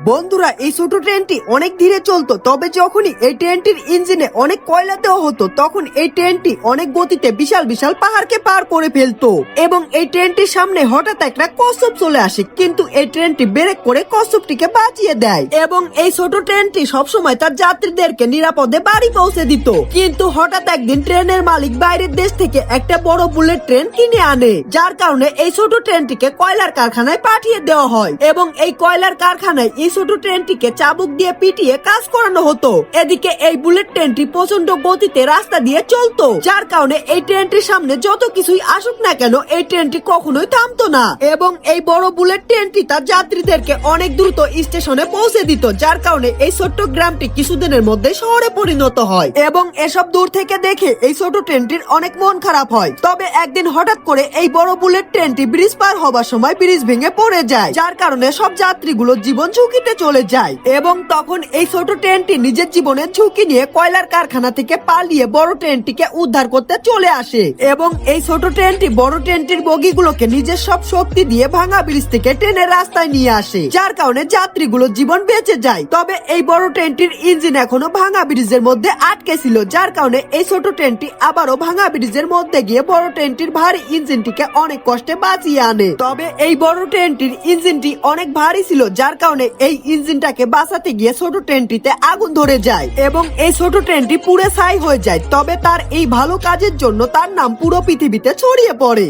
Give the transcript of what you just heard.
বন্ধুরা, এই ছোট ট্রেনটি অনেক ধীরে চলতো, তবে যখনই এই ট্রেনটির ইঞ্জিনে অনেক কয়লা দেওয়া হতো তখন এই ট্রেনটি অনেক গতিতে বিশাল বিশাল পাহাড়কে পার করে ফেলতো। এবং এই ট্রেনটির সামনে হঠাৎ একটা কচ্ছপ চলে আসে, কিন্তু এই ট্রেনটি ব্রেক করে কচ্ছপটিকে বাঁচিয়ে দেয়। এবং এই ছোট ট্রেনটি সবসময় তার যাত্রীদেরকে নিরাপদে বাড়ি পৌঁছে দিত। কিন্তু হঠাৎ একদিন ট্রেনের মালিক বাইরের দেশ থেকে একটা বড় বুলেট ট্রেন কিনে আনে, যার কারণে এই ছোট ট্রেনটিকে কয়লার কারখানায় পাঠিয়ে দেওয়া হয়। এবং এই কয়লার কারখানায় এই ছোট ট্রেনটিকে চাবুক দিয়ে পিটিয়ে কাজ করানো হতো। এদিকে এই বুলেট ট্রেনটি প্রচন্ড গতিতে রাস্তা দিয়ে চলতো, যার কারণে এই ট্রেনটির সামনে যত কিছুই আসুক না কেন এই ট্রেনটি কখনোই থামতো না। এবং এই বড় বুলেট ট্রেনটি তার যাত্রীদেরকে অনেক দ্রুত স্টেশনে পৌঁছে দিত, যার কারণে এই ছোট্ট গ্রামটি কিছুদিনের মধ্যে শহরে পরিণত হয়। এবং এসব দূর থেকে দেখে এই ছোট ট্রেনটির অনেক মন খারাপ হয়। তবে একদিন হঠাৎ করে এই বড় বুলেট ট্রেনটি ব্রিজ পার হবার সময় ব্রিজ ভেঙে পড়ে যায়, যার কারণে সব যাত্রীগুলো জীবন ঝুঁকিতে চলে যায়। এবং তখন এই ছোট ট্রেনটি নিজের জীবনের ঝুঁকি নিয়ে কয়লার কারখানা থেকে পালিয়ে বড় ট্রেনটিকে উদ্ধার করতে চলে আসে। এবং এই ছোট ট্রেনটি বড় ট্রেনটির বগিগুলোকে নিজের সব শক্তি দিয়ে ভাঙা ব্রিজ থেকে ট্রেনের রাস্তায় নিয়ে আসে, যার কারণে যাত্রীগুলো জীবন বেঁচে যায়। তবে এই বড় ট্রেনটির ইঞ্জিন এখনো ভাঙা ব্রিজের মধ্যে আটকে ছিল, যার কারণে এই ছোট ট্রেনটি আবারও ভাঙা ব্রিজের মধ্যে গিয়ে বড় ট্রেনটির ভারী ইঞ্জিনটিকে অনেক কষ্টে বাঁচিয়ে আনে। তবে এই বড় ট্রেনটির ইঞ্জিনটি অনেক ভারী ছিল, যার কারণে এই ইঞ্জিনটাকে বাঁচাতে গিয়ে ছোট ট্রেনটিতে আগুন ধরে যায় এবং এই ছোট ট্রেনটি পুড়ে ছাই হয়ে যায়। তবে তার এই ভালো কাজের জন্য তার নাম পুরো পৃথিবীতে ছড়িয়ে পড়ে।